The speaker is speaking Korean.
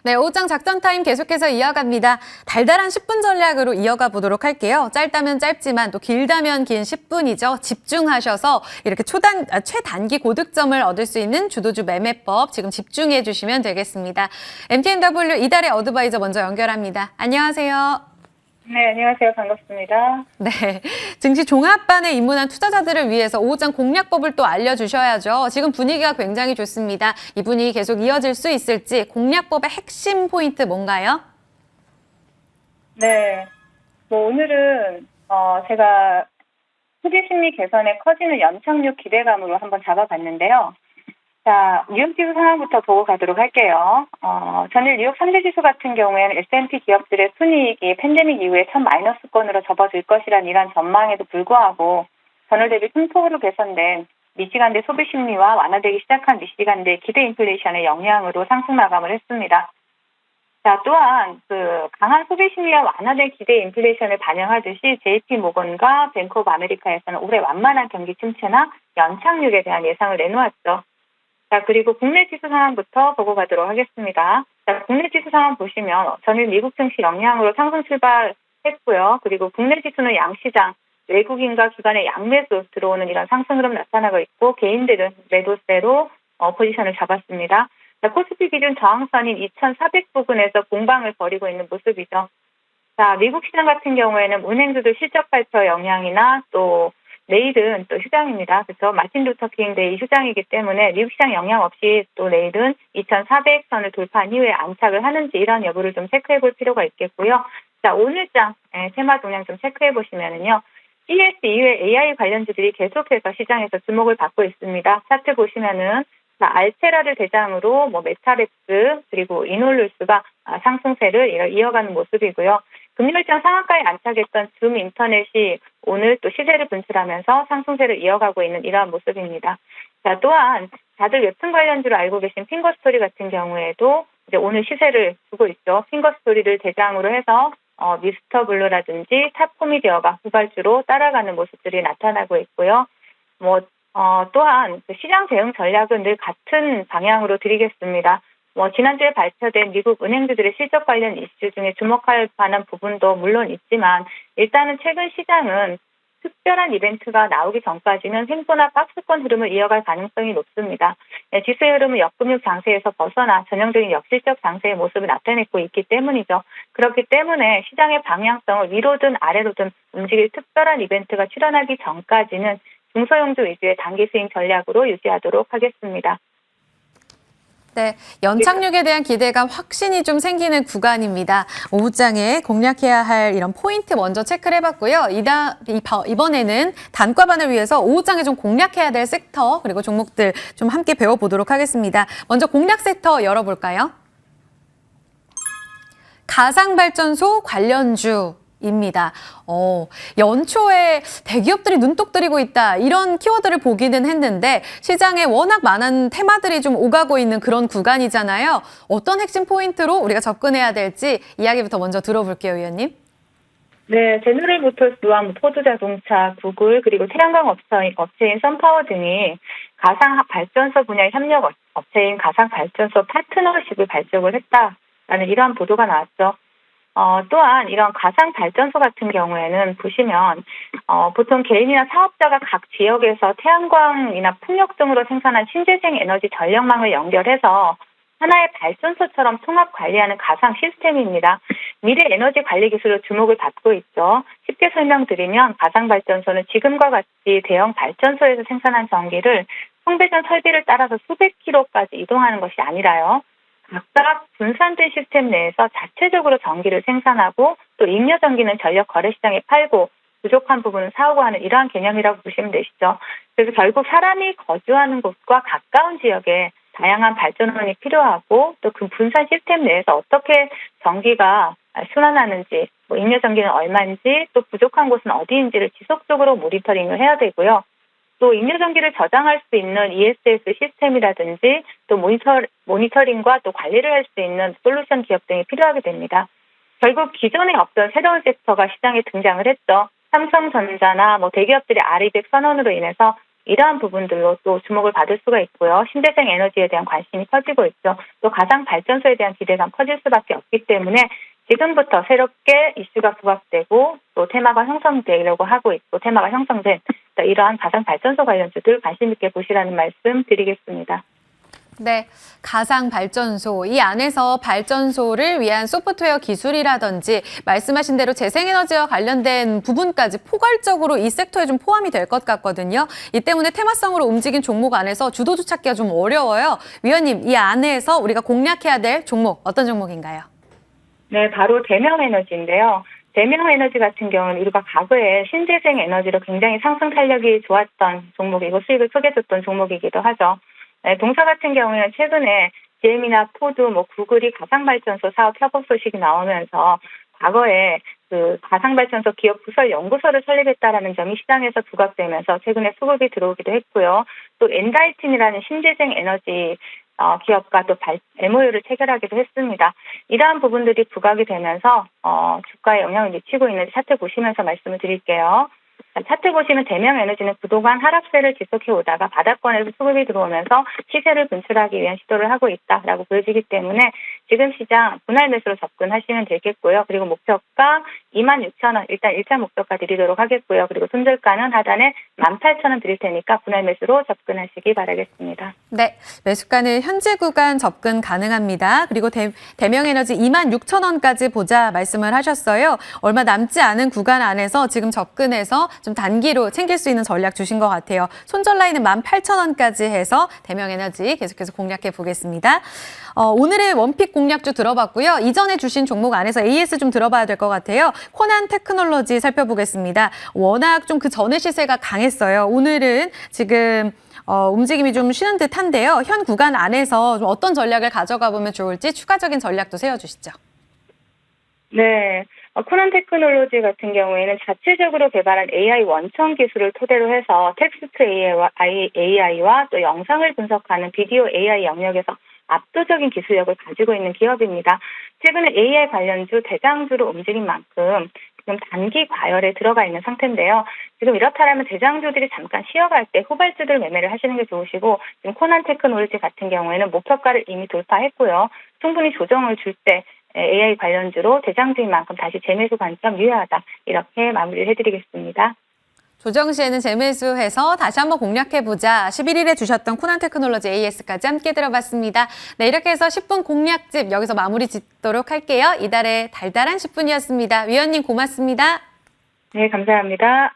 네, 오후장 작전 타임 계속해서 이어갑니다. 달달한 10분 전략으로 이어가 보도록 할게요. 짧다면 짧지만 또 길다면 긴 10분이죠. 집중하셔서 이렇게 최단기 고득점을 얻을 수 있는 주도주 매매법 지금 집중해 주시면 되겠습니다. MTNW 이달의 어드바이저 먼저 연결합니다. 안녕하세요. 네, 안녕하세요. 반갑습니다. 네, 증시 종합반에 입문한 투자자들을 위해서 오후장 공략법을 또 알려주셔야죠. 지금 분위기가 굉장히 좋습니다. 이 분위기 계속 이어질 수 있을지 공략법의 핵심 포인트 뭔가요? 네, 오늘은 제가 투기 심리 개선에 커지는 연착륙 기대감으로 한번 잡아봤는데요. 자, 뉴욕 지수 상황부터 보고 가도록 할게요. 전일 뉴욕 상대 지수 같은 경우에는 S&P 기업들의 순이익이 팬데믹 이후에 첫 마이너스권으로 접어들 것이란 이런 전망에도 불구하고 전월 대비 큰 폭으로 개선된 미시간대 소비 심리와 완화되기 시작한 미시간대 기대 인플레이션의 영향으로 상승 마감을 했습니다. 자, 또한 강한 소비 심리와 완화된 기대 인플레이션을 반영하듯이 JP 모건과 뱅크 오브 아메리카에서는 올해 완만한 경기 침체나 연착륙에 대한 예상을 내놓았죠. 자, 그리고 국내 지수 상황부터 보고 가도록 하겠습니다. 자, 국내 지수 상황 보시면 전일 미국 증시 영향으로 상승 출발했고요. 그리고 국내 지수는 양시장, 외국인과 기관의 양매수 들어오는 이런 상승 흐름 나타나고 있고 개인들은 매도세로 포지션을 잡았습니다. 자, 코스피 기준 저항선인 2,400 부근에서 공방을 벌이고 있는 모습이죠. 자, 미국 시장 같은 경우에는 은행주들 실적 발표 영향이나 또 내일은 또 휴장입니다. 그래서 마틴 루터 킹 데이 휴장이기 때문에 미국 시장 영향 없이 또 내일은 2,400선을 돌파한 이후에 안착을 하는지 이런 여부를 좀 체크해 볼 필요가 있겠고요. 자, 오늘장 테마 동향 좀 체크해 보시면은요. CES 이후에 AI 관련주들이 계속해서 시장에서 주목을 받고 있습니다. 차트 보시면은 알테라를 대장으로 메타랩스 그리고 이놀루스가 상승세를 이어가는 모습이고요. 금요일장 상한가에 안착했던 줌 인터넷이 오늘 또 시세를 분출하면서 상승세를 이어가고 있는 이러한 모습입니다. 자, 또한 다들 웹툰 관련주로 알고 계신 핑거스토리 같은 경우에도 이제 오늘 시세를 주고 있죠. 핑거스토리를 대장으로 해서 미스터 블루라든지 탑 코미디어가 후발주로 따라가는 모습들이 나타나고 있고요. 또한 시장 대응 전략은 늘 같은 방향으로 드리겠습니다. 지난주에 발표된 미국 은행주들의 실적 관련 이슈 중에 주목할 만한 부분도 물론 있지만 일단은 최근 시장은 특별한 이벤트가 나오기 전까지는 횡보나 박스권 흐름을 이어갈 가능성이 높습니다. 지수의 흐름은 역금융 장세에서 벗어나 전형적인 역실적 장세의 모습을 나타내고 있기 때문이죠. 그렇기 때문에 시장의 방향성을 위로든 아래로든 움직일 특별한 이벤트가 출현하기 전까지는 중소형주 위주의 단기 스윙 전략으로 유지하도록 하겠습니다. 네, 연착륙에 대한 기대감 확신이 좀 생기는 구간입니다. 오후장에 공략해야 할 이런 포인트 먼저 체크를 해봤고요. 이번에는 단과반을 위해서 오후장에 좀 공략해야 될 섹터 그리고 종목들 좀 함께 배워보도록 하겠습니다. 먼저 공략 섹터 열어볼까요? 가상발전소 관련주. 입니다. 연초에 대기업들이 눈독 들이고 있다 이런 키워드를 보기는 했는데 시장에 워낙 많은 테마들이 좀 오가고 있는 그런 구간이잖아요. 어떤 핵심 포인트로 우리가 접근해야 될지 이야기부터 먼저 들어볼게요, 위원님. 네, 제너럴모터스와 포드자동차, 구글 그리고 태양광 업체인 선파워 등이 가상 발전소 분야의 협력 업체인 가상 발전소 파트너십을 발족을 했다라는 이러한 보도가 나왔죠. 또한 이런 가상 발전소 같은 경우에는 보시면 보통 개인이나 사업자가 각 지역에서 태양광이나 풍력 등으로 생산한 신재생 에너지 전력망을 연결해서 하나의 발전소처럼 통합 관리하는 가상 시스템입니다. 미래 에너지 관리 기술로 주목을 받고 있죠. 쉽게 설명드리면 가상 발전소는 지금과 같이 대형 발전소에서 생산한 전기를 송배전 설비를 따라서 수백 킬로까지 이동하는 것이 아니라요. 각각 분산된 시스템 내에서 자체적으로 전기를 생산하고 또 잉여 전기는 전력 거래 시장에 팔고 부족한 부분은 사오고 하는 이러한 개념이라고 보시면 되시죠. 그래서 결국 사람이 거주하는 곳과 가까운 지역에 다양한 발전원이 필요하고 또 그 분산 시스템 내에서 어떻게 전기가 순환하는지, 잉여 전기는 얼마인지, 또 부족한 곳은 어디인지를 지속적으로 모니터링을 해야 되고요. 또 잉여 전기를 저장할 수 있는 ESS 시스템이라든지 또 모니터링과 또 관리를 할 수 있는 솔루션 기업 등이 필요하게 됩니다. 결국 기존에 없던 새로운 섹터가 시장에 등장을 했죠. 삼성전자나 대기업들의 R200 선언으로 인해서 이러한 부분들로 또 주목을 받을 수가 있고요. 신재생 에너지에 대한 관심이 커지고 있죠. 또 가상 발전소에 대한 기대감 커질 수밖에 없기 때문에 지금부터 새롭게 이슈가 부각되고 또 테마가 형성되려고 하고 있고 테마가 형성된 이러한 가상 발전소 관련주들 관심 있게 보시라는 말씀 드리겠습니다. 네, 가상 발전소. 이 안에서 발전소를 위한 소프트웨어 기술이라든지 말씀하신 대로 재생에너지와 관련된 부분까지 포괄적으로 이 섹터에 좀 포함이 될 것 같거든요. 이 때문에 테마성으로 움직인 종목 안에서 주도주 찾기가 좀 어려워요. 위원님, 이 안에서 우리가 공략해야 될 종목, 어떤 종목인가요? 네, 바로 대명에너지인데요. 대명에너지 같은 경우는 우리가 과거에 신재생 에너지로 굉장히 상승 탄력이 좋았던 종목이고 수익을 크게 줬던 종목이기도 하죠. 네, 동사 같은 경우에는 최근에 GM이나 포드, 구글이 가상발전소 사업 협업 소식이 나오면서 과거에 그 가상발전소 기업 부설 연구소를 설립했다라는 점이 시장에서 부각되면서 최근에 수급이 들어오기도 했고요. 또 엔다이틴이라는 신재생 에너지 기업과 또 MOU를 체결하기도 했습니다. 이러한 부분들이 부각이 되면서 주가에 영향을 미치고 있는지 차트 보시면서 말씀을 드릴게요. 차트 보시면 대명에너지는 그동안 하락세를 지속해 오다가 바닥권에서 수급이 들어오면서 시세를 분출하기 위한 시도를 하고 있다라고 보여지기 때문에 지금 시장 분할 매수로 접근하시면 되겠고요. 그리고 목표가 26,000원 일단 1차 목표가 드리도록 하겠고요. 그리고 손절가는 하단에 18,000원 드릴 테니까 분할 매수로 접근하시기 바라겠습니다. 네, 매수가는 현재 구간 접근 가능합니다. 그리고 대명에너지 26,000원까지 보자 말씀을 하셨어요. 얼마 남지 않은 구간 안에서 지금 접근해서 좀 단기로 챙길 수 있는 전략 주신 것 같아요. 손절 라인은 18,000원까지 해서 대명에너지 계속해서 공략해 보겠습니다. 오늘의 원픽 공략주 들어봤고요. 이전에 주신 종목 안에서 AS 좀 들어봐야 될 것 같아요. 코난 테크놀로지 살펴보겠습니다. 워낙 좀 그 전에 시세가 강했어요. 오늘은 지금 움직임이 좀 쉬는 듯한데요. 현 구간 안에서 좀 어떤 전략을 가져가 보면 좋을지 추가적인 전략도 세워주시죠. 네. 코난 테크놀로지 같은 경우에는 자체적으로 개발한 AI 원천 기술을 토대로 해서 텍스트 AI와 또 영상을 분석하는 비디오 AI 영역에서 압도적인 기술력을 가지고 있는 기업입니다. 최근에 AI 관련주 대장주로 움직인 만큼 지금 단기 과열에 들어가 있는 상태인데요. 지금 이렇다면 대장주들이 잠깐 쉬어갈 때 후발주들 매매를 하시는 게 좋으시고 지금 코난 테크놀로지 같은 경우에는 목표가를 이미 돌파했고요. 충분히 조정을 줄 때 AI 관련주로 대장주인 만큼 다시 재매수 관점 유효하다. 이렇게 마무리를 해드리겠습니다. 조정 시에는 재매수해서 다시 한번 공략해보자. 11일에 주셨던 코난 테크놀로지 AS까지 함께 들어봤습니다. 네, 이렇게 해서 10분 공략집 여기서 마무리 짓도록 할게요. 이달의 달달한 10분이었습니다. 위원님 고맙습니다. 네, 감사합니다.